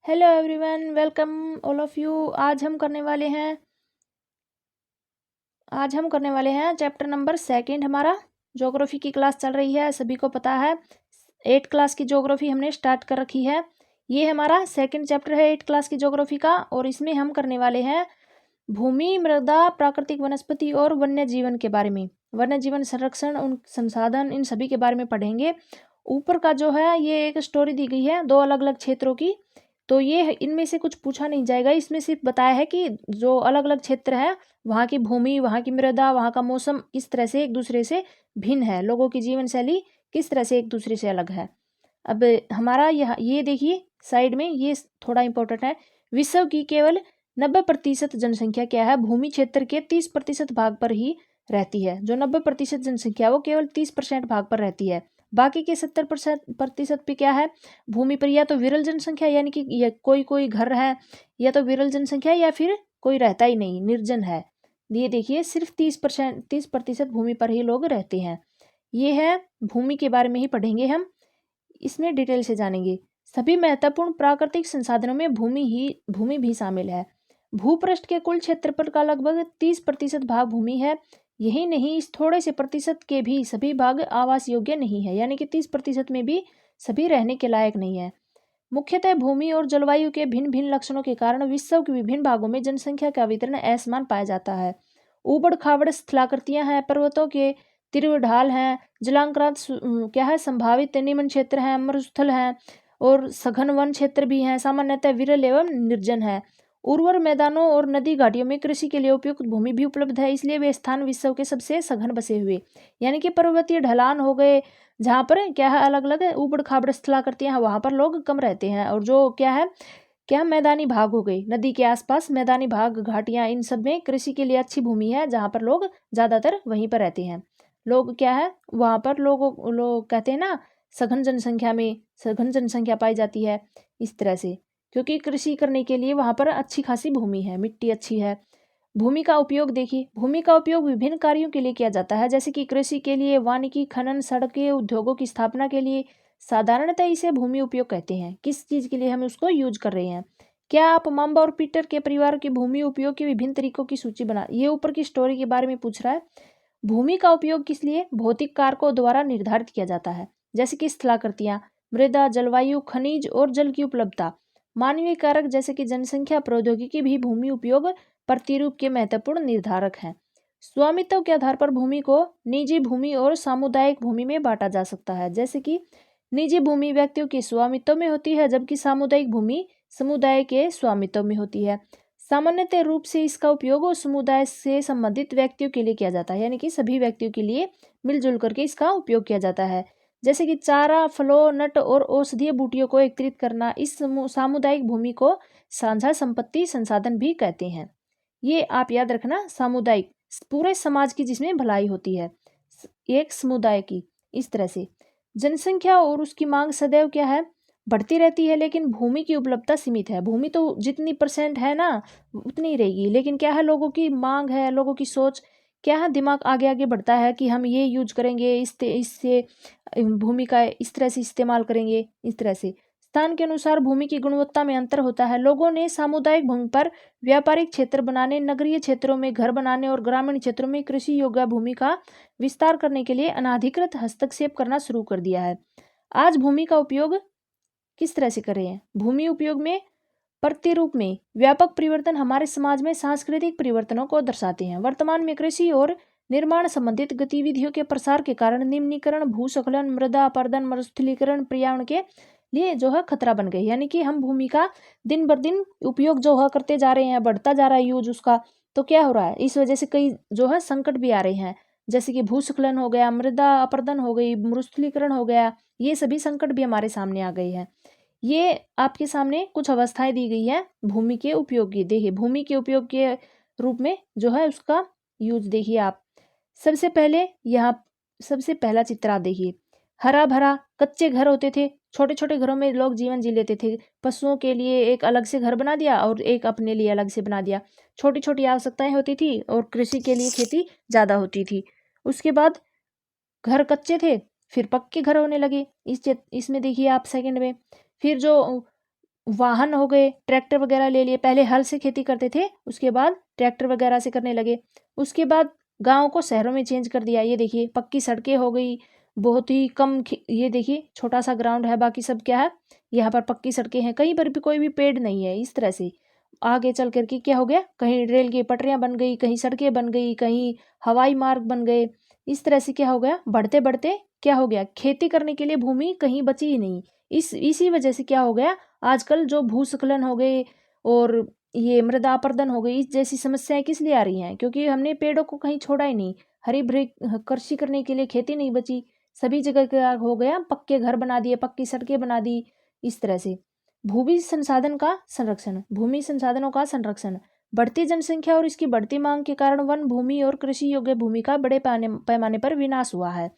Hello everyone, welcome all of you. आज हम करने वाले हैं चैप्टर नंबर 2। हमारा ज्योग्राफी की क्लास चल रही है, सभी को पता है। 8 क्लास की ज्योग्राफी हमने स्टार्ट कर रखी है। ये हमारा 2nd चैप्टर है 8 क्लास की ज्योग्राफी का, और इसमें हम करने वाले हैं भूमि, मृदा, प्राकृतिक वनस्पति और वन्य जीवन के बारे में। वन्य जीवन संरक्षण, उन संसाधन, इन सभी के बारे में पढ़ेंगे। ऊपर का जो है ये एक स्टोरी दी गई है 2 अलग अलग क्षेत्रों की, तो ये इनमें से कुछ पूछा नहीं जाएगा। इसमें सिर्फ बताया है कि जो अलग अलग क्षेत्र है, वहाँ की भूमि, वहाँ की मृदा, वहाँ का मौसम किस तरह से एक दूसरे से भिन्न है, लोगों की जीवन शैली किस तरह से एक दूसरे से अलग है। अब हमारा ये देखिए साइड में, ये थोड़ा इंपॉर्टेंट है। विश्व की केवल 90% जनसंख्या क्या है, भूमि क्षेत्र के 30% भाग पर ही रहती है। जो 90% जनसंख्या वो केवल 30% भाग पर रहती है। बाकी के 70% पे क्या है, भूमि पर या तो विरल जनसंख्या, यानी कि कोई कोई घर है, या तो विरल जनसंख्या, या फिर कोई रहता ही नहीं, निर्जन है। ये देखिए सिर्फ 30% भूमि पर ही लोग रहते हैं। ये है भूमि के बारे में ही पढ़ेंगे हम, इसमें डिटेल से जानेंगे। सभी महत्वपूर्ण प्राकृतिक संसाधनों में भूमि भी शामिल है। भूपृष्ठ के कुल क्षेत्रफल का लगभग 30% भाग भूमि है। यही नहीं, इस थोड़े से प्रतिशत के भी सभी भाग आवास योग्य नहीं है, यानी कि 30% में भी सभी रहने के लायक नहीं है। मुख्यतः भूमि और जलवायु के भिन्न भिन्न लक्षणों के कारण विश्व के विभिन्न भागों में जनसंख्या का वितरण असमान पाया जाता है। ऊबड़ खाबड़ स्थलाकृतियां हैं, पर्वतों के तीव्र ढाल हैं, जलांतरांत क्या है, संभावित निम्न क्षेत्र हैं, मरुस्थल हैं, और सघन वन क्षेत्र भी हैं। सामान्यतः विरल एवं निर्जन है। उर्वर मैदानों और नदी घाटियों में कृषि के लिए उपयुक्त भूमि भी उपलब्ध है, इसलिए वे स्थान विश्व के सबसे सघन बसे हुए, यानी कि पर्वतीय ढलान हो गए, जहाँ पर क्या है अलग अलग ऊबड़ खाबड़ स्थलाकृतियां हैं, वहां पर लोग कम रहते हैं। और जो क्या मैदानी भाग हो गई, नदी के आसपास मैदानी भाग, घाटियां, इन सब में कृषि के लिए अच्छी भूमि है, जहाँ पर लोग ज्यादातर वहीं पर रहते हैं। लोग क्या है, वहां पर लोग कहते हैं ना, सघन जनसंख्या पाई जाती है इस तरह से, क्योंकि कृषि करने के लिए वहां पर अच्छी खासी भूमि है, मिट्टी अच्छी है। भूमि का उपयोग देखिए, भूमि का उपयोग विभिन्न कार्यों के लिए किया जाता है, जैसे कि कृषि के लिए, वानिकी, खनन, सड़कें, उद्योगों की स्थापना के लिए। साधारणतः इसे भूमि उपयोग कहते हैं। किस चीज के लिए हम उसको यूज कर रहे हैं। क्या आप माम्बा और पीटर के परिवार की भूमि उपयोग के विभिन्न तरीकों की सूची बना, ये ऊपर की स्टोरी के बारे में पूछ रहा है। भूमि का उपयोग किस लिए, भौतिक कारकों द्वारा निर्धारित किया जाता है, जैसे कि स्थलाकृतियां, मृदा, जलवायु, खनिज और जल की उपलब्धता। मानवीय कारक जैसे कि जनसंख्या, प्रौद्योगिकी भी भूमि उपयोग प्रतिरूप के महत्वपूर्ण निर्धारक हैं। स्वामित्व के आधार पर भूमि को निजी भूमि और सामुदायिक भूमि में बांटा जा सकता है। जैसे कि निजी भूमि व्यक्तियों के स्वामित्व में होती है, जबकि सामुदायिक भूमि समुदाय के स्वामित्व में होती है। सामान्यतः रूप से इसका उपयोग समुदाय से संबंधित व्यक्तियों के लिए किया जाता है, यानी कि सभी व्यक्तियों के लिए मिलजुल करके इसका उपयोग किया जाता है। जैसे कि चारा, फलों, नट और औषधीय बूटियों को एकत्रित करना, इस सामुदायिक भूमि को साझा संपत्ति संसाधन भी कहते हैं। ये आप याद रखना, सामुदायिक पूरे समाज की जिसमें भलाई होती है, एक समुदाय की। इस तरह से जनसंख्या और उसकी मांग सदैव क्या है, बढ़ती रहती है, लेकिन भूमि की उपलब्धता सीमित है। भूमि तो जितनी परसेंट है ना उतनी ही रहेगी, लेकिन क्या है, लोगों की मांग है, लोगों की सोच क्या है, दिमाग आगे आगे बढ़ता है कि हम ये यूज करेंगे, इससे भूमि का इस तरह से इस्तेमाल करेंगे। इस तरह से स्थान के अनुसार भूमि की गुणवत्ता में अंतर होता है। लोगों ने सामुदायिक भूमि पर व्यापारिक क्षेत्र बनाने, नगरीय क्षेत्रों में घर बनाने और ग्रामीण क्षेत्रों में कृषि योग्य भूमि का विस्तार करने के लिए अनाधिकृत हस्तक्षेप करना शुरू कर दिया है। आज भूमि का उपयोग किस तरह से कर रहे हैं। भूमि उपयोग में प्रतिरूप में व्यापक परिवर्तन हमारे समाज में सांस्कृतिक परिवर्तनों को दर्शाते हैं। वर्तमान में कृषि और निर्माण संबंधित गतिविधियों के प्रसार के कारण निम्नीकरण, भूस्खलन, मृदा अपरदन, मरुस्थलीकरण पर्यावरण के लिए जो है खतरा बन गई, यानी कि हम भूमि का दिन बर दिन उपयोग जो है करते जा रहे हैं, बढ़ता जा रहा है यूज उसका, तो क्या हो रहा है, इस वजह से कई जो है संकट भी आ रहे हैं, जैसे कि भूस्खलन हो गया, मृदा अपरदन हो गई, मरुस्थलीकरण हो गया, ये सभी संकट भी हमारे सामने आ गए हैं। ये आपके सामने कुछ अवस्थाएं दी गई है भूमि के उपयोग की। देखिए भूमि के उपयोग के रूप में जो है उसका यूज देखिए आप। सबसे पहले यहाँ सबसे पहला चित्र आप देखिए, हरा भरा कच्चे घर होते थे, छोटे छोटे घरों में लोग जीवन जी लेते थे। पशुओं के लिए एक अलग से घर बना दिया और एक अपने लिए अलग से बना दिया। छोटी छोटी आवश्यकताएं होती थी और कृषि के लिए खेती ज्यादा होती थी। उसके बाद घर कच्चे थे, फिर पक्के घर होने लगे। इसमें देखिए आप सेकंड में, फिर जो वाहन हो गए, ट्रैक्टर वगैरह ले लिए। पहले हल से खेती करते थे, उसके बाद ट्रैक्टर वगैरह से करने लगे। उसके बाद गाँव को शहरों में चेंज कर दिया। ये देखिए पक्की सड़कें हो गई, बहुत ही कम ये देखिए छोटा सा ग्राउंड है, बाकी सब क्या है, यहाँ पर पक्की सड़कें हैं, कहीं पर भी कोई भी पेड़ नहीं है। इस तरह से आगे चल करके क्या हो गया, कहीं रेल की पटरियां बन गई, कहीं सड़कें बन गई, कहीं हवाई मार्ग बन गए। इस तरह से क्या हो गया, बढ़ते बढ़ते क्या हो गया, खेती करने के लिए भूमि कहीं बची ही नहीं। इसी वजह से क्या हो गया, आजकल जो भूस्खलन हो गए और ये मृदा अपरदन हो गई, इस जैसी समस्याएं किस लिए आ रही हैं, क्योंकि हमने पेड़ों को कहीं छोड़ा ही नहीं। हरी भरी कृषि करने के लिए खेती नहीं बची, सभी जगह क्या हो गया, पक्के घर बना दिए, पक्की सड़कें बना दी। इस तरह से भूमि संसाधन का संरक्षण, भूमि संसाधनों का संरक्षण, बढ़ती जनसंख्या और इसकी बढ़ती मांग के कारण वन भूमि और कृषि योग्य भूमि का बड़े पैमाने पर विनाश हुआ है।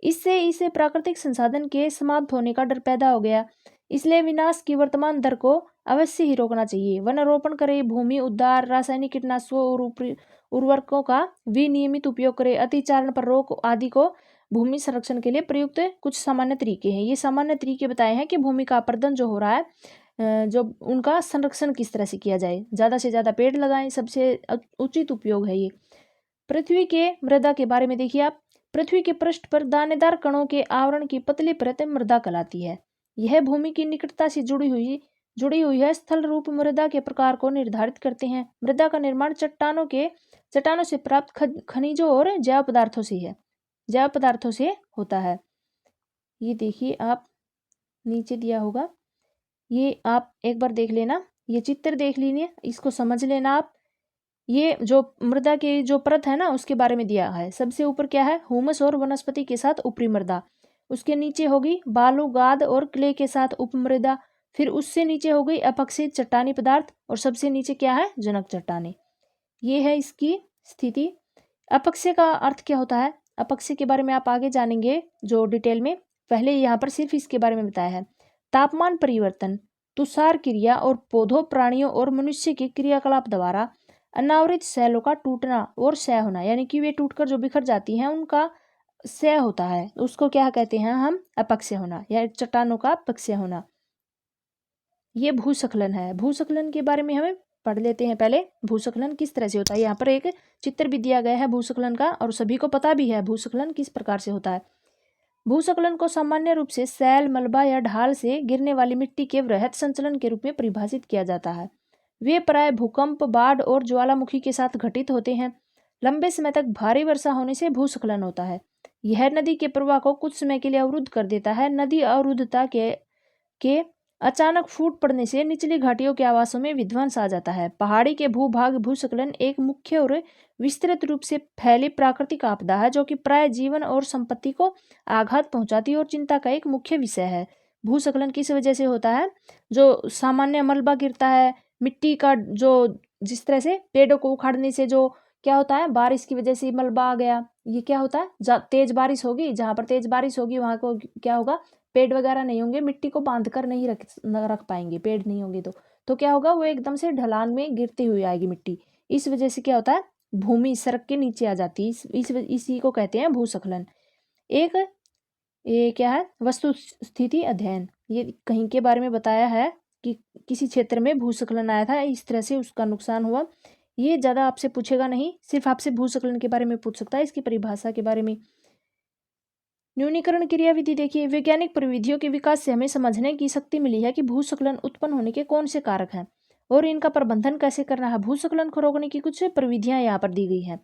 इससे इसे प्राकृतिक संसाधन के समाप्त होने का डर पैदा हो गया। इसलिए विनाश की वर्तमान दर को अवश्य ही रोकना चाहिए। वन रोपण करें, भूमि उद्धार, रासायनिक कीटनाशकों और उर्वरकों का विनियमित उपयोग करें, अतिचारण पर रोक आदि को भूमि संरक्षण के लिए प्रयुक्त कुछ सामान्य तरीके हैं। ये सामान्य तरीके बताए हैं कि भूमि का अपरदन जो हो रहा है, जो उनका संरक्षण किस तरह से किया जाए। ज़्यादा से ज़्यादा पेड़ लगाएं, सबसे उचित उपयोग है ये। पृथ्वी के मृदा के बारे में देखिए आप, पृथ्वी के पृष्ठ पर दानेदार कणों के आवरण की पतली परत मृदा कहलाती है। यह भूमि की निकटता से जुड़ी हुई है, स्थल रूप मृदा के प्रकार को निर्धारित करते हैं। मृदा का निर्माण चट्टानों से प्राप्त खनिजों और जैव पदार्थों से होता है। ये देखिए आप, नीचे दिया होगा, ये आप एक बार देख लेना, ये चित्र देख लीजिए, इसको समझ लेना आप। ये जो मृदा की जो परत है ना, उसके बारे में दिया है। सबसे ऊपर क्या है, ह्यूमस और वनस्पति के साथ ऊपरी मृदा, उसके नीचे होगी बालू, गाद और क्ले के साथ उपमृदा, फिर उससे नीचे हो गई अपक्षित चट्टानी पदार्थ, और सबसे नीचे क्या है, जनक चट्टाने। ये है इसकी स्थिति। अपक्षय का अर्थ क्या होता है, अपक्षय के बारे में आप आगे जानेंगे जो डिटेल में, पहले यहाँ पर सिर्फ इसके बारे में बताया है। तापमान परिवर्तन, तुषार क्रिया और पौधों, प्राणियों और मनुष्य के क्रियाकलाप द्वारा अनावृत शैलों का टूटना और क्षय होना, यानी कि वे टूटकर जो बिखर जाती हैं उनका क्षय होता है, उसको क्या कहते हैं हम, अपक्षय होना या चट्टानों का अपक्षय होना। ये भूस्खलन है। भूस्खलन के बारे में हमें पढ़ लेते हैं पहले, भूस्खलन किस तरह से होता है। यहाँ पर एक चित्र भी दिया गया है भूस्खलन का, और सभी को पता भी है भूस्खलन किस प्रकार से होता है। भूस्खलन को सामान्य रूप से सैल, मलबा या ढाल से गिरने वाली मिट्टी के वृहत संचलन के रूप में परिभाषित किया जाता है। वे प्राय भूकंप, बाढ़ और ज्वालामुखी के साथ घटित होते हैं। लंबे समय तक भारी वर्षा होने से भूस्खलन होता है। यह नदी के प्रवाह को कुछ समय के लिए अवरुद्ध कर देता है। नदी अवरुद्धता के अचानक फूट पड़ने से निचली घाटियों के आवासों में विध्वंस आ जाता है। पहाड़ी के भूभाग भूस्खलन एक मुख्य और विस्तृत रूप से फैली प्राकृतिक आपदा है, जो कि प्राय जीवन और संपत्ति को आघात पहुंचाती है और चिंता का एक मुख्य विषय है। भूस्खलन किस वजह से होता है, जो सामान्य मलबा गिरता है, मिट्टी का जो जिस तरह से पेड़ों को उखाड़ने से जो क्या होता है, बारिश की वजह से मलबा आ गया, ये क्या होता है, तेज बारिश होगी, जहां पर तेज बारिश होगी वहां को क्या होगा, पेड़ वगैरह नहीं होंगे, मिट्टी को बांध कर नहीं रख पाएंगे, पेड़ नहीं होंगे तो क्या होगा, वो एकदम से ढलान में गिरती हुई आएगी मिट्टी। इस वजह से क्या होता है, भूमि सड़क के नीचे आ जाती है। इसी को कहते हैं भूस्खलन। एक ये क्या है, वस्तु स्थिति अध्ययन, ये कहीं के बारे में बताया है कि किसी क्षेत्र में भूस्खलन आया था, इस तरह से उसका नुकसान हुआ। ये ज़्यादा आपसे पूछेगा नहीं, सिर्फ आपसे भूस्खलन के बारे में पूछ सकता है, इसकी परिभाषा के बारे में। न्यूनीकरण क्रियाविधि देखिए, वैज्ञानिक प्रविधियों के विकास से हमें समझने की शक्ति मिली है कि भूस्खलन उत्पन्न होने के कौन से कारक हैं और इनका प्रबंधन कैसे करना है। भूस्खलन को रोकने की कुछ प्रविधियां यहाँ पर दी गई हैं।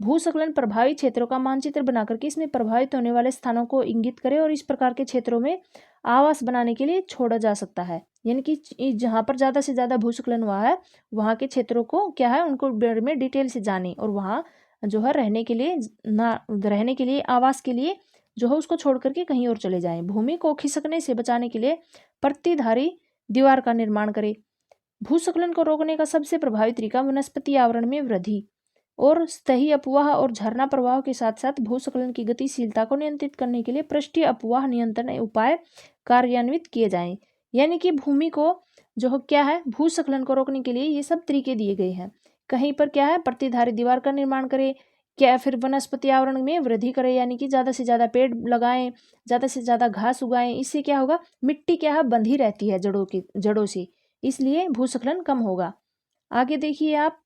भूस्खलन प्रभावित क्षेत्रों का मानचित्र बनाकर के इसमें प्रभावित होने वाले स्थानों को इंगित करें और इस प्रकार के क्षेत्रों में आवास बनाने के लिए छोड़ा जा सकता है। यानी कि जहाँ पर ज़्यादा से ज़्यादा भूस्खलन हुआ है वहाँ के क्षेत्रों को क्या है, उनको बारे में डिटेल से जाने, और वहाँ जो है रहने के लिए आवास के लिए जो है उसको छोड़ करके कहीं और चले जाएं। भूमि को खिसकने से बचाने के लिए प्रतिधारी दीवार का निर्माण करें। भूस्खलन को रोकने का सबसे प्रभावी तरीका वनस्पति आवरण में वृद्धि और सतही अपवाह और झरना प्रवाह के साथ साथ भूस्खलन की गतिशीलता को नियंत्रित करने के लिए पृष्ठीय अपवाह नियंत्रण उपाय कार्यान्वित किए जाएं। यानी कि भूमि को जो क्या है, भूस्खलन को रोकने के लिए ये सब तरीके दिए गए हैं। कहीं पर क्या है, प्रतिधारी दीवार का निर्माण करें, क्या फिर वनस्पति आवरण में वृद्धि करें, यानी कि ज़्यादा से ज़्यादा पेड़ लगाएं, ज़्यादा से ज़्यादा घास उगाएं। इससे क्या होगा, मिट्टी क्या है, बंधी रहती है जड़ों से, इसलिए भूस्खलन कम होगा। आगे देखिए आप,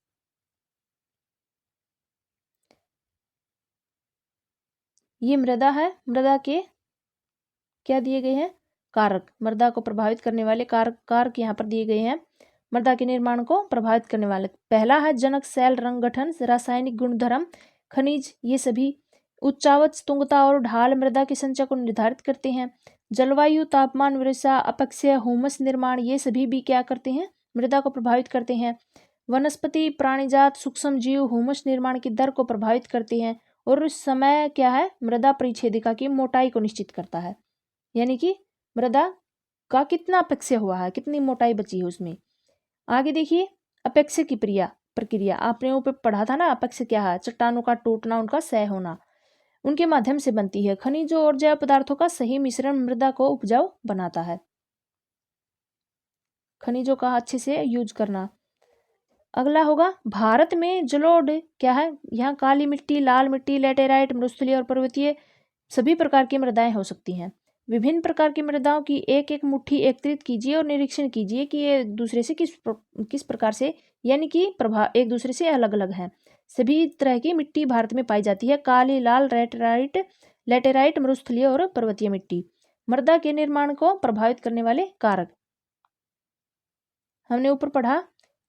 ये मृदा है, मृदा के क्या दिए गए हैं, कारक, मृदा को प्रभावित करने वाले कारक यहाँ पर दिए गए हैं। मृदा के निर्माण को प्रभावित करने वाले, पहला है जनक, सेल, रंग गठन, रासायनिक गुणधर्म, खनिज, ये सभी उच्चावच, तुंगता और ढाल मृदा के संचय को निर्धारित करते हैं। जलवायु, तापमान, वर्षा, अपक्षय, हुमस निर्माण, ये सभी भी क्या करते हैं, मृदा को प्रभावित करते हैं। वनस्पति, प्राणीजात, सूक्ष्म जीव हुमस निर्माण की दर को प्रभावित करते हैं। और उस समय क्या है, मृदा परिच्छेदिका की मोटाई को निश्चित करता है, यानी कि मृदा का कितना अपक्षय हुआ है, कितनी मोटाई बची है उसमें। आगे देखिए, अपक्षय की प्रक्रिया आपने ऊपर पढ़ा था ना, अपक्षय क्या है, चट्टानों का टूटना, उनका क्षय होना, उनके माध्यम से बनती है। खनिजों और जैव पदार्थों का सही मिश्रण मृदा को उपजाऊ बनाता है, खनिजों का अच्छे से यूज करना। अगला होगा भारत में जलोढ़ क्या है, यहाँ काली मिट्टी, लाल मिट्टी, लैटेराइट, मरुस्थलीय और पर्वतीय सभी प्रकार की मृदाएं हो सकती हैं। विभिन्न प्रकार की मृदाओं की एक एक मुट्ठी एकत्रित कीजिए और निरीक्षण कीजिए कि ये दूसरे से किस प्रकार से, यानी कि प्रभाव एक दूसरे से अलग अलग हैं। सभी तरह की मिट्टी भारत में पाई जाती है, काली, लाल, लैटेराइट, मरुस्थलीय और पर्वतीय मिट्टी। मृदा के निर्माण को प्रभावित करने वाले कारक हमने ऊपर पढ़ा,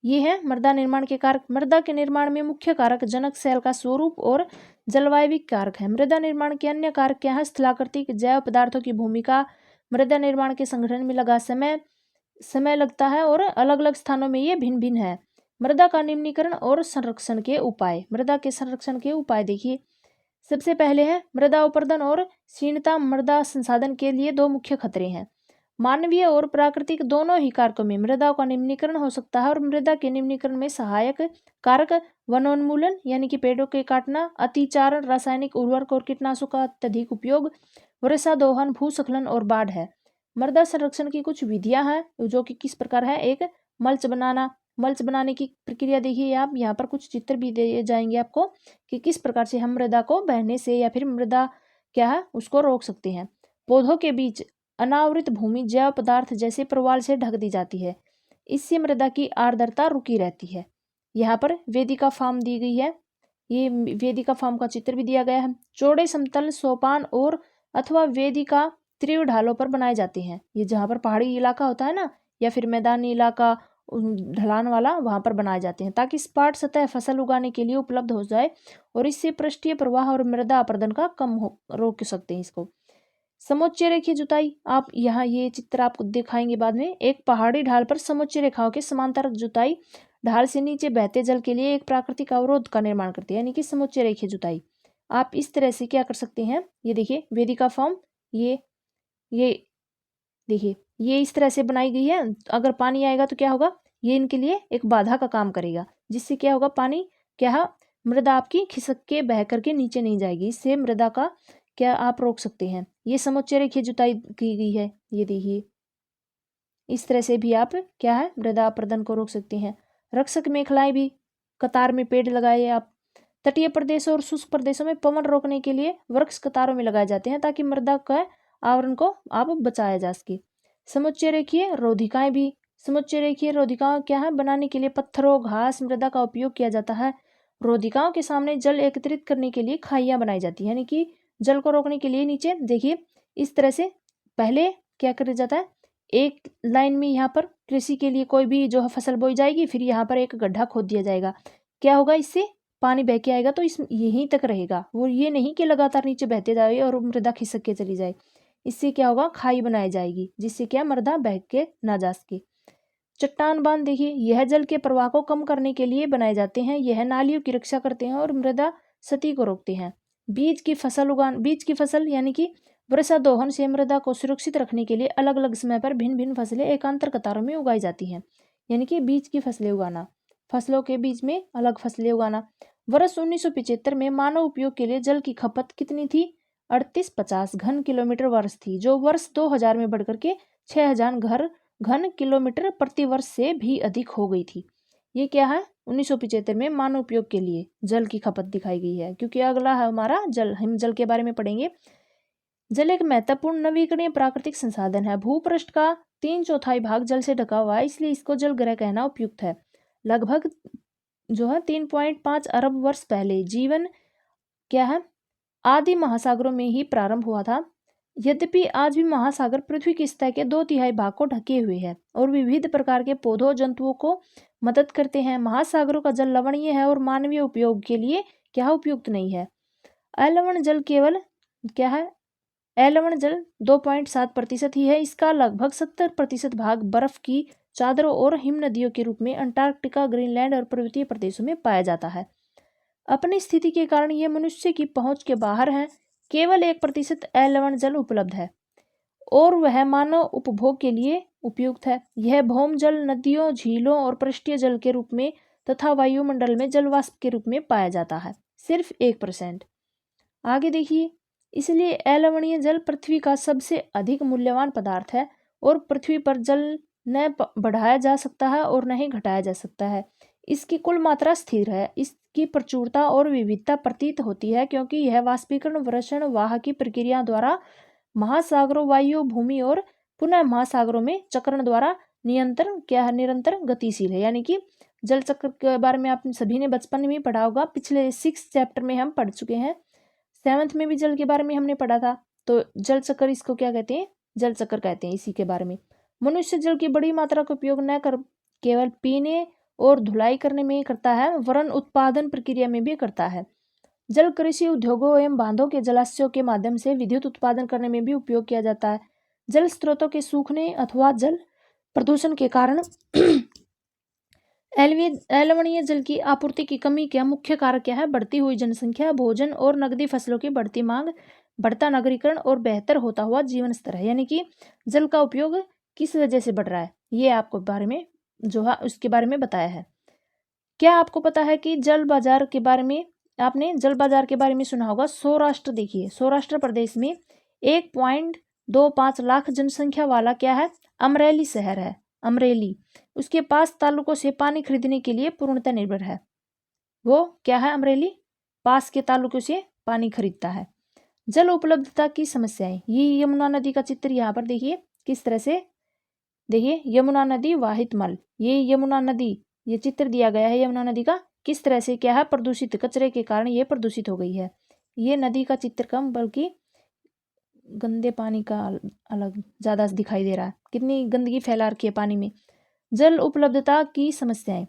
ये है मृदा निर्माण के कारक। मृदा के निर्माण में मुख्य कारक जनक, सेल का स्वरूप और जलवायविक कारक है। मृदा निर्माण के अन्य कारक क्या है, स्थलाकृतिक, जैव पदार्थों की भूमिका, मृदा निर्माण के संगठन में लगा समय लगता है और अलग अलग स्थानों में ये भिन्न भिन्न है। मृदा का निम्नीकरण और संरक्षण के उपाय, मृदा के संरक्षण के उपाय देखिए, सबसे पहले है मृदा अपर्दन और क्षीणता। मृदा संसाधन के लिए दो मुख्य खतरे हैं, मानवीय और प्राकृतिक दोनों ही कारकों में मृदा का निम्नीकरण हो सकता है। और मृदा के निम्नीकरण में सहायक कारक वनोन्मूलन, यानी कि पेड़ों के काटना, अतिचारण, रासायनिक उर्वरक और कीटनाशकों का अत्यधिक उपयोग, वर्षा दोहन, भूस्खलन और बाढ़ है। मृदा संरक्षण की कुछ विधियां हैं जो कि किस प्रकार है, एक मल्च बनाना। मल्च बनाने की प्रक्रिया देखिए आप, यहाँ पर कुछ चित्र भी दिए जाएंगे आपको कि किस प्रकार से हम मृदा को बहने से या फिर मृदा क्या है उसको रोक सकते हैं। पौधों के बीच अनावृत भूमि जैव पदार्थ जैसे प्रवाल से ढक दी जाती है, इससे मृदा की आर्द्रता रुकी रहती है। यहाँ पर वेदिका फार्म दी गई है, ये वेदिका फार्म का चित्र भी दिया गया है। चौड़े समतल सोपान और अथवा वेदिका तीव्र ढालों पर बनाए जाते हैं, ये जहाँ पर पहाड़ी इलाका होता है ना, या फिर मैदानी इलाका ढलान वाला, वहां पर बनाए जाते हैं ताकि सपाट सतह फसल उगाने के लिए उपलब्ध हो जाए और इससे पृष्ठीय प्रवाह और मृदा अपरदन का रोक सकते हैं इसको। समोच्च रेखीय जुताई, आप यहाँ ये चित्र आपको दिखाएंगे बाद में। एक पहाड़ी ढाल पर समोच्च रेखाओं के समांतर जुताई ढाल से नीचे बहते जल के लिए एक प्राकृतिक अवरोध का निर्माण करती है, यानी कि समोच्च रेखीय जुताई। आप इस तरह से क्या कर सकते हैं, ये देखिए वेदिका फॉर्म, ये देखिए ये इस तरह से बनाई गई है। अगर पानी आएगा तो क्या होगा, ये इनके लिए एक बाधा का काम करेगा, जिससे क्या होगा, पानी क्या है, मृदा आपकी खिसक के बह करके नीचे नहीं जाएगी, इससे मृदा का क्या आप रोक सकते हैं। ये समोच्च रेखीय जुताई की गई है, ये देखिए इस तरह से भी आप क्या है मृदा अपरदन को रोक सकते हैं। रक्षक मेखलाएं भी, कतार में पेड़ लगाए आप। तटीय प्रदेशों और शुष्क प्रदेशों में पवन रोकने के लिए वृक्ष कतारों में लगाए जाते हैं ताकि मृदा का आवरण को आप बचाया जा सके। समुच्च रेखीय रोधिकाएं भी, समुच्च रेखीय रोधिकाओं क्या है बनाने के लिए पत्थरों, घास, मृदा का उपयोग किया जाता है। रोधिकाओं के सामने जल एकत्रित करने के लिए खाइयां बनाई जाती है, यानी कि जल को रोकने के लिए नीचे देखिए इस तरह से पहले क्या किया जाता है, एक लाइन में यहाँ पर कृषि के लिए कोई भी जो है फसल बोई जाएगी, फिर यहाँ पर एक गड्ढा खोद दिया जाएगा। क्या होगा, इससे पानी बह के आएगा तो इस यहीं तक रहेगा, वो ये नहीं कि लगातार नीचे बहते जाए और मृदा खिसक के चली जाए। इससे क्या होगा, खाई बनाई जाएगी जिससे क्या मृदा बह के ना जा सके। चट्टान बांध देखिए, यह जल के प्रवाह को कम करने के लिए बनाए जाते हैं। यह नालियों की रक्षा करते हैं और मृदा क्षति को रोकते हैं। बीज की फसल यानी कि वर्षा दोहन से मृदा को सुरक्षित रखने के लिए अलग अलग समय पर भिन्न भिन्न फसलें एकांतर कतारों में उगाई जाती हैं, यानी कि बीज की फसलें उगाना, फसलों के बीच में अलग फसलें उगाना। वर्ष 1975 में मानव उपयोग के लिए जल की खपत कितनी थी, 3850 घन किलोमीटर वर्ष थी, जो वर्ष 2000 में बढ़कर के 6000 घन किलोमीटर प्रति वर्ष से भी अधिक हो गई थी। ये क्या है, 1975 में मानव उपयोग के लिए जल की खपत दिखाई गई है। क्योंकि अगला है हमारा जल, हम जल के बारे में पढ़ेंगे। जल एक महत्वपूर्ण नवीकरणीय प्राकृतिक संसाधन है। भूपृष्ठ का 3/4 भाग जल से ढका हुआ है, इसलिए इसको जल ग्रह कहना उपयुक्त है। लगभग जो है 3.5 अरब वर्ष पहले जीवन क्या है आदि महासागरों में ही प्रारंभ हुआ था। यद्यपि आज भी महासागर पृथ्वी की सतह के 2/3 भाग को ढके हुए हैं और विविध प्रकार के पौधों जंतुओं को मदद करते हैं। महासागरों का जल लवणीय है और मानवीय उपयोग के लिए क्या उपयुक्त नहीं है। अलवण जल केवल क्या है अलवण जल 2.7% ही है। इसका लगभग 70% भाग बर्फ की चादरों और हिम नदियों के रूप में अंटार्कटिका, ग्रीनलैंड और पर्वतीय प्रदेशों में पाया जाता है। अपनी स्थिति के कारण ये मनुष्य की पहुंच के बाहर है। केवल 1% अलवण जल उपलब्ध है और वह मानव उपभोग के लिए उपयुक्त है। यह भौम जल नदियों, झीलों और पृष्ठीय जल के रूप में तथा वायुमंडल में जलवाष्प के रूप में पाया जाता है, सिर्फ 1%। आगे देखिए, इसलिए अलवणीय जल पृथ्वी का सबसे अधिक मूल्यवान पदार्थ है और पृथ्वी पर जल न बढ़ाया जा सकता है और न ही घटाया जा सकता है। इसकी कुल मात्रा स्थिर है। इसकी प्रचुरता और विविधता प्रतीत होती है क्योंकि यह वाष्पीकरण, वर्षण, वाह की प्रक्रिया द्वारा महासागरों, वायु, भूमि और पुनः महासागरों में चक्रण द्वारा निरंतर गतिशील है। यानी कि जल चक्र के बारे में आप सभी ने बचपन में पढ़ा होगा। पिछले 6 चैप्टर में हम पढ़ चुके हैं। 7th में भी जल के बारे में हमने पढ़ा था। तो जल चक्र इसको क्या कहते हैं? जल चक्र कहते हैं। इसी के बारे में मनुष्य जल की बड़ी मात्रा का उपयोग न कर केवल पीने और धुलाई करने में करता है, वरन उत्पादन प्रक्रिया में भी करता है। जल कृषि उद्योगों एवं बांधों के जलाशयों के माध्यम से विद्युत उत्पादन करने में भी उपयोग किया जाता है। जल स्रोतों के सूखने अथवा जल प्रदूषण के कारण अलवणीय जल की आपूर्ति की कमी का मुख्य कारक क्या है? बढ़ती हुई जनसंख्या, भोजन और नकदी फसलों की बढ़ती मांग, बढ़ता नगरीकरण और बेहतर होता हुआ जीवन स्तर है। यानी कि जल का उपयोग किस वजह से बढ़ रहा है, ये आपको बारे में जो है उसके बारे में बताया है। क्या आपको पता है कि जल बाजार के बारे में आपने जल बाजार के बारे में सुना होगा? सौराष्ट्र देखिए, सौराष्ट्र प्रदेश में 1.25 लाख जनसंख्या वाला क्या है? अमरेली शहर है। अमरेली उसके पास तालुकों से पानी खरीदने के लिए पूर्णतः निर्भर है। वो क्या है? अमरेली पास के तालुकों से पानी खरीदता है। जल उपलब्धता की समस्याएं, ये यमुना नदी का चित्र यहाँ पर देखिए किस तरह से। देखिए यमुना नदी वाहित मल, ये यमुना नदी, ये चित्र दिया गया है यमुना नदी का किस तरह से क्या है प्रदूषित, कचरे के कारण ये प्रदूषित हो गई है। ये नदी का चित्र कम बल्कि गंदे पानी का अलग ज़्यादा दिखाई दे रहा है। कितनी गंदगी फैला रखी है पानी में। जल उपलब्धता की समस्याएं,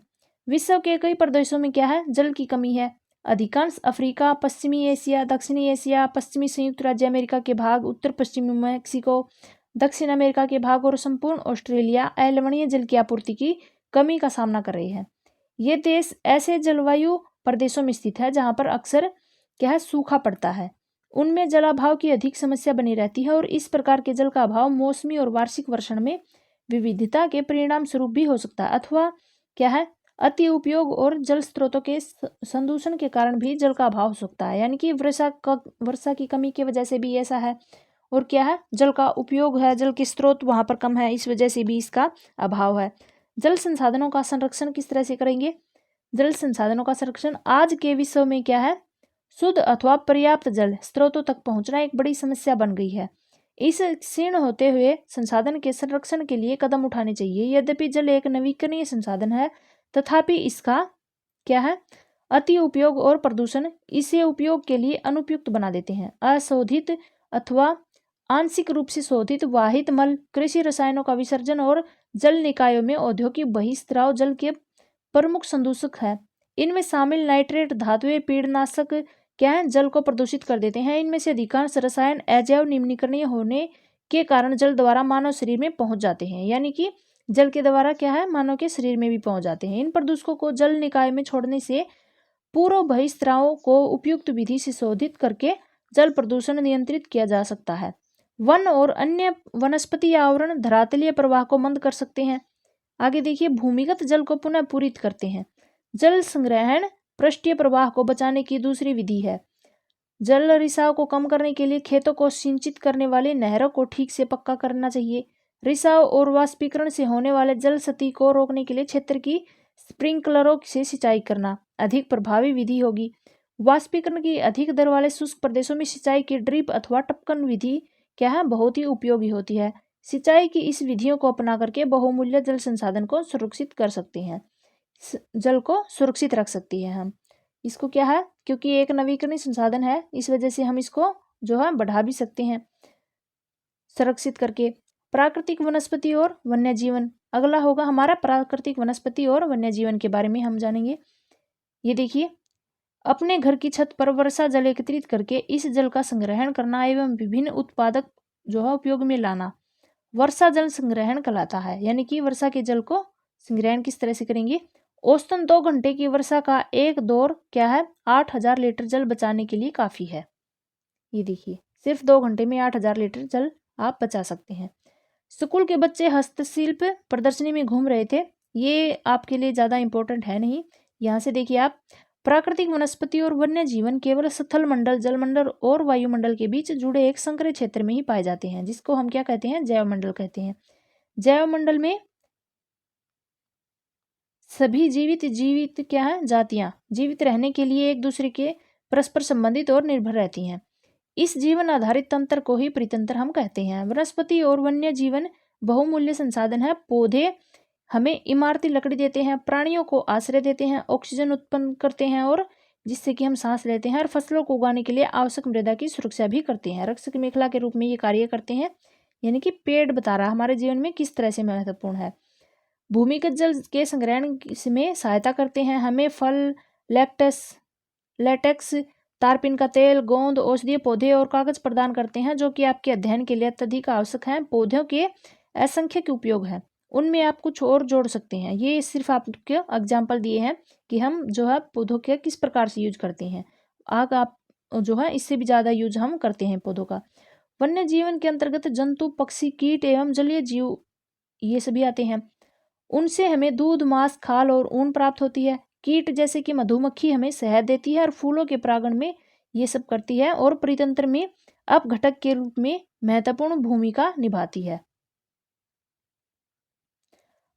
विश्व के कई प्रदेशों में क्या है? जल की कमी है। अधिकांश अफ्रीका, पश्चिमी एशिया, दक्षिणी एशिया, पश्चिमी संयुक्त राज्य अमेरिका के भाग, उत्तर पश्चिमी मैक्सिको, दक्षिण अमेरिका के भाग और संपूर्ण ऑस्ट्रेलिया अलवणीय जल की आपूर्ति की कमी का सामना कर रहे हैं। ये देश ऐसे जलवायु प्रदेशों में स्थित है जहाँ पर अक्सर क्या है? सूखा पड़ता है। उनमें जलाभाव की अधिक समस्या बनी रहती है और इस प्रकार के जल का अभाव मौसमी और वार्षिक वर्षण में विविधता के परिणाम स्वरूप भी हो सकता है, अथवा क्या है अति उपयोग और जल स्रोतों के संदूषण के कारण भी जल का अभाव हो सकता है। यानी कि वर्षा की कमी की वजह से भी ऐसा है, और क्या है जल का उपयोग है, जल के स्रोत वहां पर कम है, इस वजह से भी इसका अभाव है। जल संसाधनों का संरक्षण किस तरह से करेंगे? जल संसाधनों का संरक्षण आज के विश्व में क्या है? शुद्ध अथवा पर्याप्त जल स्रोतों तक पहुंचना एक बड़ी समस्या बन गई है। इस क्षीण होते हुए संसाधन के संरक्षण के लिए कदम उठाने चाहिए। यद्यपि जल एक नवीकरणीय संसाधन है, तथापि इसका क्या है अति उपयोग और प्रदूषण इसे उपयोग के लिए अनुपयुक्त बना देते हैं। अशोधित अथवा आंशिक रूप से शोधित वाहित मल, कृषि रसायनों का विसर्जन और जल निकायों में औद्योगिक बहिस्त्राव जल के प्रमुख संदूषक है। इनमें शामिल नाइट्रेट, धातुएं, कीटनाशक क्या है जल को प्रदूषित कर देते हैं। इनमें से अधिकांश रसायन अजैव निम्नीकरणीय होने के कारण जल द्वारा मानव शरीर में पहुंच जाते हैं। यानी कि जल के द्वारा क्या है मानव के शरीर में भी पहुंच जाते हैं। इन प्रदूषकों को जल निकाय में छोड़ने से पूर्व बहिस्त्रावों को उपयुक्त विधि से शोधित करके जल प्रदूषण नियंत्रित किया जा सकता है। वन और अन्य वनस्पति आवरण धरातलीय प्रवाह को मंद कर सकते हैं। आगे देखिए, भूमिगत जल को पुनः पूरित करते हैं। जल संग्रहण पृष्ठीय प्रवाह को बचाने की दूसरी विधि है। जल रिसाव को कम करने के लिए खेतों को सिंचित करने वाली नहरों को ठीक से पक्का करना चाहिए। रिसाव और वाष्पीकरण से होने वाले जल क्षति को रोकने के लिए क्षेत्र की स्प्रिंकलरों से सिंचाई करना अधिक प्रभावी विधि होगी। वाष्पीकरण की अधिक दर वाले शुष्क प्रदेशों में सिंचाई की ड्रिप अथवा टपकन विधि क्या है बहुत ही उपयोगी होती है। सिंचाई की इस विधियों को अपना करके बहुमूल्य जल संसाधन को सुरक्षित कर सकते हैं। जल को सुरक्षित रख सकती है हम इसको, क्या है, क्योंकि एक नवीकरणीय संसाधन है, इस वजह से हम इसको जो है बढ़ा भी सकते हैं संरक्षित करके। प्राकृतिक वनस्पति और वन्य जीवन, अगला होगा हमारा प्राकृतिक वनस्पति और वन्य जीवन के बारे में हम जानेंगे। ये देखिए, अपने घर की छत पर वर्षा जल एकत्रित करके इस जल का संग्रहण करना एवं विभिन्न उत्पादक जो है उपयोग में लाना वर्षा जल संग्रहण कहलाता है। यानी कि वर्षा के जल को संग्रहण किस तरह से करेंगे। औसतन 2 घंटे की वर्षा का एक दौर क्या है, 8000 लीटर जल बचाने के लिए काफी है। ये देखिए, सिर्फ 2 घंटे में 8000 लीटर जल आप बचा सकते हैं। स्कूल के बच्चे हस्तशिल्प प्रदर्शनी में घूम रहे थे, ये आपके लिए ज़्यादा इंपॉर्टेंट है नहीं। यहाँ से देखिए आप, प्राकृतिक वनस्पति और वन्य जीवन केवल स्थल मंडल, जलमंडल और वायुमंडल के बीच जुड़े एक संकरे क्षेत्र में ही पाए जाते हैं, जिसको हम क्या कहते हैं, जैव मंडल कहते हैं। जैव मंडल में सभी जीवित क्या है, जातियां जीवित रहने के लिए एक दूसरे के परस्पर संबंधित और निर्भर रहती हैं। इस जीवन आधारित तंत्र को ही परितंत्र हम कहते हैं। वनस्पति और वन्य जीवन बहुमूल्य संसाधन है। पौधे हमें इमारती लकड़ी देते हैं, प्राणियों को आश्रय देते हैं, ऑक्सीजन उत्पन्न करते हैं और जिससे कि हम सांस लेते हैं, और फसलों को उगाने के लिए आवश्यक मृदा की सुरक्षा भी करते हैं। रक्षक मेखला के रूप में ये कार्य करते हैं। यानी कि पेड़ बता रहा हमारे जीवन में किस तरह से महत्वपूर्ण है। भूमिगत जल के संग्रहण में सहायता करते हैं। हमें फल, लेटेक्स, तारपीन का तेल, गोंद, औषधीय पौधे और कागज प्रदान करते हैं, जो कि आपके अध्ययन के लिए अत्यधिक आवश्यक हैं। पौधों के असंख्यक उपयोग हैं, उनमें आप कुछ और जोड़ सकते हैं। ये सिर्फ आपके एग्जाम्पल दिए हैं कि हम जो है पौधों के किस प्रकार से यूज करते हैं। आग आप जो है इससे भी ज़्यादा यूज हम करते हैं पौधों का। वन्य जीवन के अंतर्गत जंतु, पक्षी, कीट एवं जलीय जीव ये सभी आते हैं। उनसे हमें दूध, मांस, खाल और ऊन प्राप्त होती है। कीट जैसे कि मधुमक्खी हमें शहद देती है और फूलों के परागण में ये सब करती है, और परितंत्र में अपघटक के रूप में महत्वपूर्ण भूमिका निभाती है।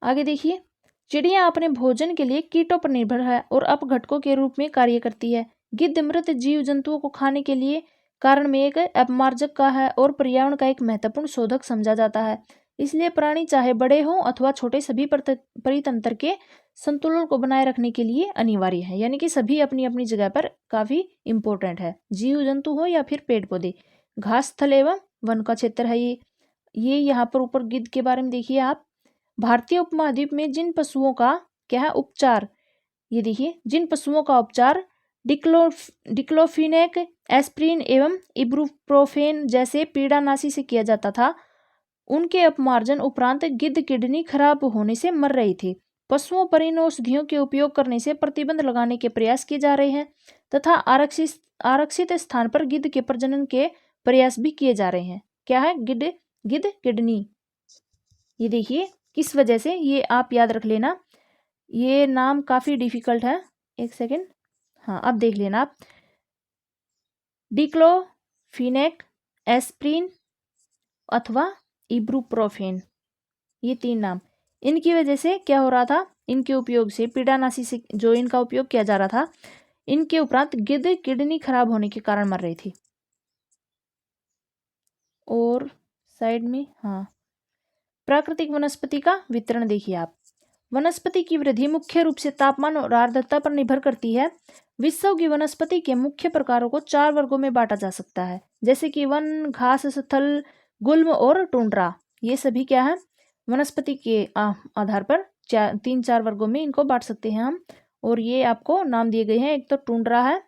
आगे देखिए, चिड़िया अपने भोजन के लिए कीटों पर निर्भर है और अपघटकों के रूप में कार्य करती है। गिद्ध मृत जीव जंतुओं को खाने के लिए कारण में एक अपमार्जक का है और पर्यावरण का एक महत्वपूर्ण शोधक समझा जाता है। इसलिए प्राणी चाहे बड़े हों अथवा छोटे, सभी परितंत्र के संतुलन को बनाए रखने के लिए अनिवार्य है। यानी कि सभी अपनी अपनी जगह पर काफी इंपॉर्टेंट है, जीव जंतु हो या फिर पेड़ पौधे। घास स्थल एवं वन का क्षेत्र है ये यहाँ पर ऊपर गिद्ध के बारे में देखिए आप। भारतीय उपमहाद्वीप में जिन पशुओं का क्या है उपचार, ये देखिए, जिन पशुओं का उपचार डिक्लोफिनेक, एस्प्रिन एवं इब्रुप्रोफेन जैसे पीड़ानाशी से किया जाता था, उनके अपमार्जन उपरांत गिद्ध किडनी खराब होने से मर रही थी। पशुओं पर इन औषधियों के उपयोग करने से प्रतिबंध लगाने के प्रयास किए जा रहे हैं तथा आरक्षित स्थान पर गिद्ध के प्रजनन के प्रयास भी किए जा रहे हैं। क्या है, गिद्ध किडनी। ये देखिए किस वजह से, ये आप याद रख लेना, ये नाम काफी डिफिकल्ट है। एक सेकेंड, हाँ अब देख लेना आप। डिक्लोफिनेक, एस्प्रिन अथवा इब्रुप्रोफेन, ये 3 नाम, इनकी वजह से क्या हो रहा था, इनके उपयोग से, पीड़ानाशी से जो इनका उपयोग किया जा रहा था, इनके उपरांत गिद्ध किडनी खराब होने के कारण मर रही थी। और साइड में, हाँ, प्राकृतिक वनस्पति का वितरण देखिए आप। वनस्पति की वृद्धि मुख्य रूप से तापमान और आर्द्रता पर निर्भर करती है। विश्व की वनस्पति के मुख्य प्रकारों को 4 वर्गों में बांटा जा सकता है, जैसे कि वन, घास स्थल, गुल्म और टुंड्रा। ये सभी क्या है, वनस्पति के आधार पर 3-4 वर्गों में इनको बांट सकते हैं हम। और ये आपको नाम दिए गए हैं, एक तो टुंड्रा है,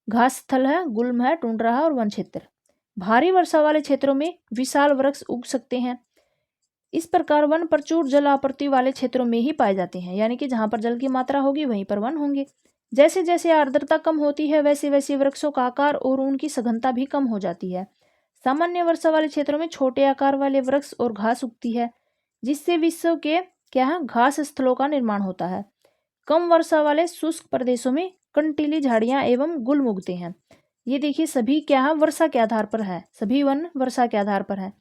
घास स्थल है, गुल्म है, टुंड्रा है और वन क्षेत्र। भारी वर्षा वाले क्षेत्रों में विशाल वृक्ष उग सकते हैं। इस प्रकार वन प्रचुर जल आपूर्ति वाले क्षेत्रों में ही पाए जाते हैं, यानी कि जहां पर जल की मात्रा होगी वहीं पर वन होंगे। जैसे जैसे आर्द्रता कम होती है वैसे वैसे वृक्षों का आकार और उनकी सघनता भी कम हो जाती है। सामान्य वर्षा वाले क्षेत्रों में छोटे आकार वाले वृक्ष और घास उगती है, जिससे विश्व के क्या है, घास स्थलों का निर्माण होता है। कम वर्षा वाले शुष्क प्रदेशों में कंटीली झाड़ियां एवं गुल्म उगते हैं। ये देखिए सभी क्या है, वर्षा के आधार पर है, सभी वन वर्षा के आधार पर है।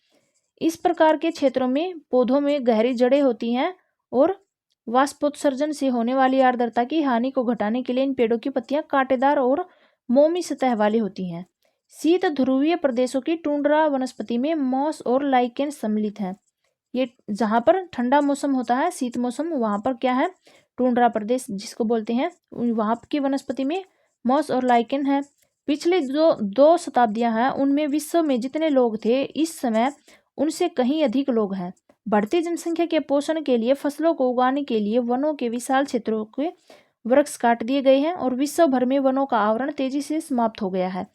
इस प्रकार के क्षेत्रों में पौधों में गहरी जड़ें होती हैं और वाष्पोत्सर्जन से होने वाली आर्द्रता की हानि को घटाने के लिए इन पेड़ों की पत्तियां कांटेदार और मोमी सतह वाली होती हैं। शीत ध्रुवीय प्रदेशों की टुंड्रा वनस्पति में मॉस और लाइकेन सम्मिलित हैं। ये जहाँ पर ठंडा मौसम होता है, शीत मौसम, वहाँ पर क्या है, टुंड्रा प्रदेश जिसको बोलते हैं, वहाँ की वनस्पति में मॉस और लाइकेन है। पिछले जो 2 शताब्दियां हैं उनमें विश्व में जितने लोग थे इस समय उनसे कहीं अधिक लोग हैं। बढ़ती जनसंख्या के पोषण के लिए फसलों को उगाने के लिए वनों के विशाल क्षेत्रों के वृक्ष काट दिए गए हैं और विश्व भर में वनों का आवरण तेजी से समाप्त हो गया है।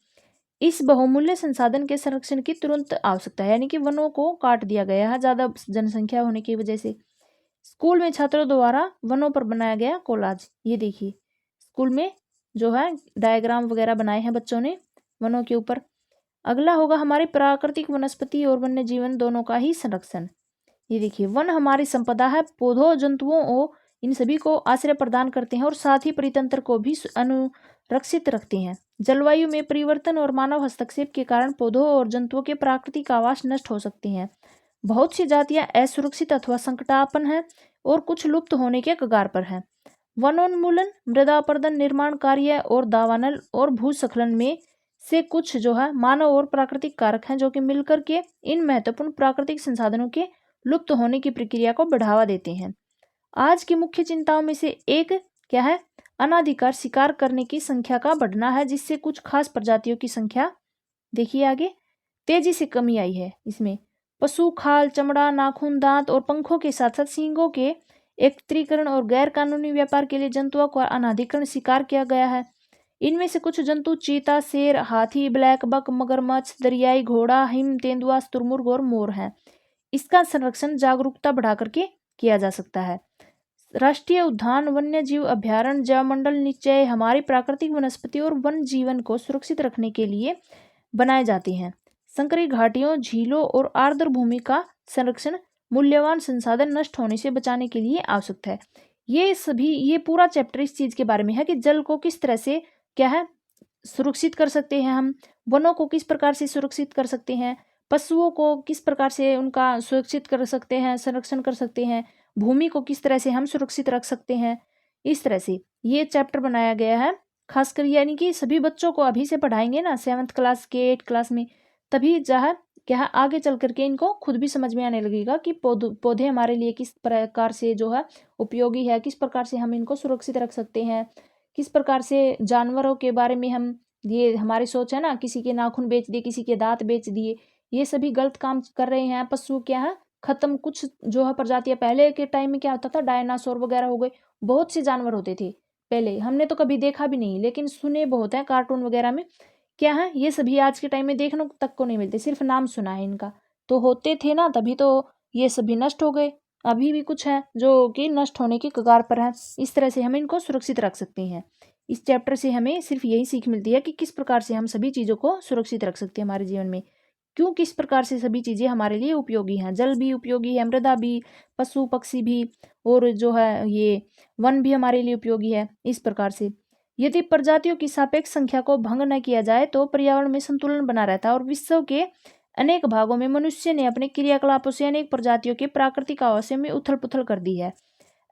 इस बहुमूल्य संसाधन के संरक्षण की तुरंत आवश्यकता है, यानी कि वनों को काट दिया गया है ज्यादा जनसंख्या होने की वजह से। स्कूल में छात्रों द्वारा वनों पर बनाया गया कोलाज, ये देखिए स्कूल में जो है डायग्राम वगैरह बनाए हैं बच्चों ने वनों के ऊपर। अगला होगा हमारी प्राकृतिक वनस्पति और वन्य जीवन दोनों का ही संरक्षण। ये देखिए वन हमारी संपदा है, पौधों जंतुओं और इन सभी को आश्रय प्रदान करते हैं और साथ ही परितंत्र को भी अनुरक्षित रखते हैं। जलवायु में परिवर्तन और मानव हस्तक्षेप के कारण पौधों और जंतुओं के प्राकृतिक आवास नष्ट हो सकते हैं। बहुत सी जातियां असुरक्षित अथवा संकटापन्न हैं और कुछ लुप्त होने के कगार पर हैं। वनोन्मूलन, मृदा अपरदन, निर्माण कार्य और दावानल और भूस्खलन में से कुछ जो है मानव और प्राकृतिक कारक हैं जो कि मिलकर के इन महत्वपूर्ण प्राकृतिक संसाधनों के लुप्त होने की प्रक्रिया को बढ़ावा देते हैं। आज की मुख्य चिंताओं में से एक क्या है, अनाधिकार शिकार करने की संख्या का बढ़ना है, जिससे कुछ खास प्रजातियों की संख्या देखिए आगे तेजी से कमी आई है। इसमें पशु खाल, चमड़ा, नाखून, दांत और पंखों के साथ साथ सींगों के एकत्रीकरण और गैर कानूनी व्यापार के लिए जंतुओं का अनाधिकरण शिकार किया गया है। इनमें से कुछ जंतु चीता, शेर, हाथी, ब्लैक बक, मगरमच्छ, दरियाई घोड़ा, हिम तेंदुआ, शुतुरमुर्ग और मोर हैं। इसका संरक्षण जागरूकता बढ़ा करके किया जा सकता है। राष्ट्रीय उद्यान, वन्य जीव अभ्यारण्य, जैवमंडल निश्चय हमारी प्राकृतिक वनस्पति और वन जीवन को सुरक्षित रखने के लिए बनाए जाते हैं। संकरी घाटियों, झीलों और आर्द्र भूमि का संरक्षण मूल्यवान संसाधन नष्ट होने से बचाने के लिए आवश्यक है। ये पूरा चैप्टर इस चीज के बारे में है कि जल को किस तरह से क्या है सुरक्षित कर सकते हैं, हम वनों को किस प्रकार से सुरक्षित कर सकते हैं, पशुओं को किस प्रकार से उनका सुरक्षित कर सकते हैं, संरक्षण कर सकते हैं, भूमि को किस तरह से हम सुरक्षित रख सकते हैं। इस तरह से ये चैप्टर बनाया गया है खासकर, यानी कि सभी बच्चों को अभी से पढ़ाएंगे ना 7th क्लास के 8th क्लास में, तभी जहाँ क्या है आगे चल करके इनको खुद भी समझ में आने लगेगा कि पौधे हमारे लिए किस प्रकार से जो है उपयोगी है, किस प्रकार से हम इनको सुरक्षित रख सकते हैं, किस प्रकार से जानवरों के बारे में हम, ये हमारी सोच है ना, किसी के नाखून बेच दिए, किसी के दांत बेच दिए, ये सभी गलत काम कर रहे हैं। पशु क्या है खत्म, कुछ जो है प्रजातियां, पहले के टाइम में क्या होता था डायनासोर वगैरह हो गए, बहुत से जानवर होते थे पहले, हमने तो कभी देखा भी नहीं लेकिन सुने बहुत है कार्टून वगैरह में। क्या है ये सभी आज के टाइम में देखने तक को नहीं मिलते, सिर्फ नाम सुना है इनका, तो होते थे ना तभी तो ये सभी नष्ट हो गए। अभी भी कुछ है जो कि नष्ट होने की कगार पर है। इस तरह से हम इनको सुरक्षित रख सकते हैं। इस चैप्टर से हमें सिर्फ यही सीख मिलती है कि किस प्रकार से हम सभी चीज़ों को सुरक्षित रख सकते हैं हमारे जीवन में, क्यों किस प्रकार से सभी चीज़ें हमारे लिए उपयोगी हैं। जल भी उपयोगी है, मृदा भी, पशु पक्षी भी, और जो है ये वन भी हमारे लिए उपयोगी है। इस प्रकार से यदि प्रजातियों की सापेक्ष संख्या को भंग न किया जाए तो पर्यावरण में संतुलन बना रहता है और विश्व के अनेक भागों में मनुष्य ने अपने क्रियाकलापों से अनेक प्रजातियों के प्राकृतिक आवासों में उथल पुथल कर दी है।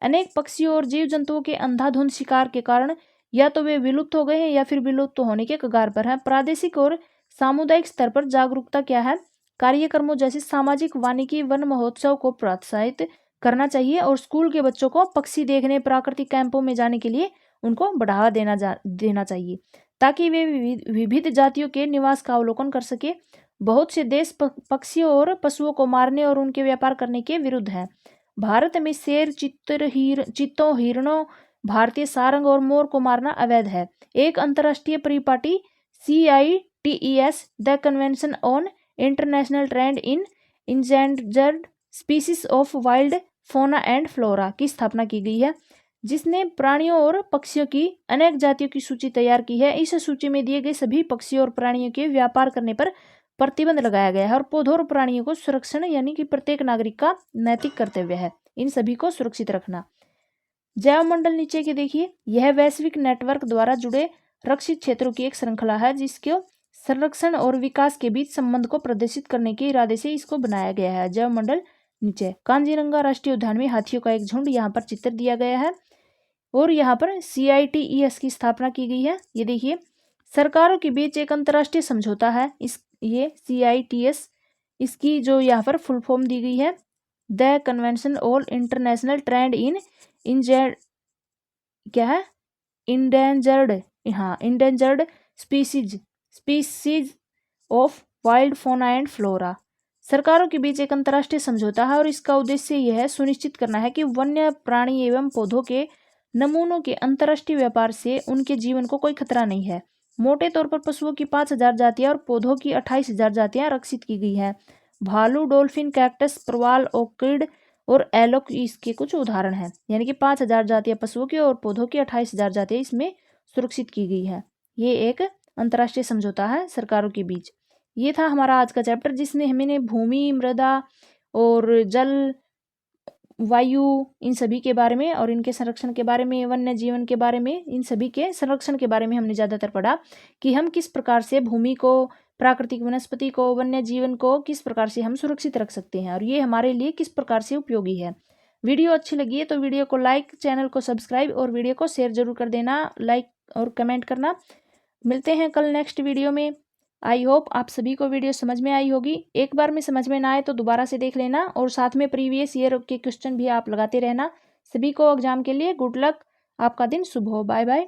अनेक पक्षियों और जीव जंतुओं के अंधाधुंध शिकार के कारण या तो वे विलुप्त हो गए हैं या फिर विलुप्त होने के कगार पर हैं। प्रादेशिक और सामुदायिक स्तर पर जागरूकता क्या है, कार्यक्रमों जैसे सामाजिक वानिकी वन महोत्सव को प्रोत्साहित करना चाहिए और स्कूल के बच्चों को पक्षी देखने, प्राकृतिक कैंपों में जाने के लिए उनको बढ़ावा देना चाहिए ताकि वे विविध जातियों के निवास का अवलोकन कर सके। बहुत से देश पक्षियों और पशुओं को मारने और उनके व्यापार करने के विरुद्ध हैं। भारत में शेर, चीतों, हिरणों, भारतीय सारंग और मोर को मारना अवैध है। एक अंतर्राष्ट्रीय परिपाटी CITES the convention on international trade in endangered species of wild fauna and flora की स्थापना की गई है, जिसने प्राणियों और पक्षियों की अनेक जातियों की सूची तैयार की है। इस सूची में दिए गए सभी पक्षियों और प्राणियों के व्यापार करने पर प्रतिबंध लगाया गया है और पौधों और प्राणियों को सुरक्षण यानी कि प्रत्येक नागरिक का नैतिक कर्तव्य है इन सभी को सुरक्षित रखना। जैवमंडल नीचे के देखिए, यह वैश्विक नेटवर्क द्वारा जुड़े रक्षित क्षेत्रों की एक श्रृंखला है जिसके संरक्षण और विकास के बीच संबंध को प्रदर्शित करने के इरादे से इसको बनाया गया है। जैवमंडल नीचे कांजीरंगा राष्ट्रीय उद्यान में हाथियों का एक झुंड यहाँ पर चित्र दिया गया है और यहाँ पर CITES की स्थापना की गई है। ये देखिए सरकारों के बीच एक अंतर्राष्ट्रीय समझौता है, ये CITES, इसकी जो यहाँ पर फुल फॉर्म दी गई है द कन्वेंशन और इंटरनेशनल ट्रेंड इन क्या है इंडेंजर्ड, हाँ endangered species of wild fauna and flora. सरकारों के बीच एक अंतर्राष्ट्रीय समझौता है और इसका उद्देश्य यह सुनिश्चित करना है कि वन्य प्राणी एवं पौधों के नमूनों के अंतर्राष्ट्रीय व्यापार से उनके जीवन को कोई खतरा नहीं है। मोटे तौर पर पशुओं की 5,000 जातियां और पौधों की 28,000 जातियां रक्षित की गई हैं। भालू, डॉल्फिन, कैक्टस, प्रवाल, ऑर्किड और एलोक इसके कुछ उदाहरण हैं। यानी कि 5,000 जातियां पशुओं की और पौधों की 28,000 जातियां इसमें सुरक्षित की गई है। ये एक अंतर्राष्ट्रीय समझौता है सरकारों के बीच। ये था हमारा आज का चैप्टर, जिसमें हमने भूमि, मृदा और जल, वायु, इन सभी के बारे में और इनके संरक्षण के बारे में, वन्य जीवन के बारे में, इन सभी के संरक्षण के बारे में हमने ज़्यादातर पढ़ा कि हम किस प्रकार से भूमि को, प्राकृतिक वनस्पति को, वन्य जीवन को किस प्रकार से हम सुरक्षित रख सकते हैं और ये हमारे लिए किस प्रकार से उपयोगी है। वीडियो अच्छी लगी है तो वीडियो को लाइक, चैनल को सब्सक्राइब और वीडियो को शेयर जरूर कर देना, लाइक और कमेंट करना। मिलते हैं कल नेक्स्ट वीडियो में। आई होप आप सभी को वीडियो समझ में आई होगी। एक बार में समझ में ना आए तो दोबारा से देख लेना और साथ में प्रीवियस ईयर के क्वेश्चन भी आप लगाते रहना। सभी को एग्जाम के लिए गुड लक। आपका दिन शुभ हो। Bye bye.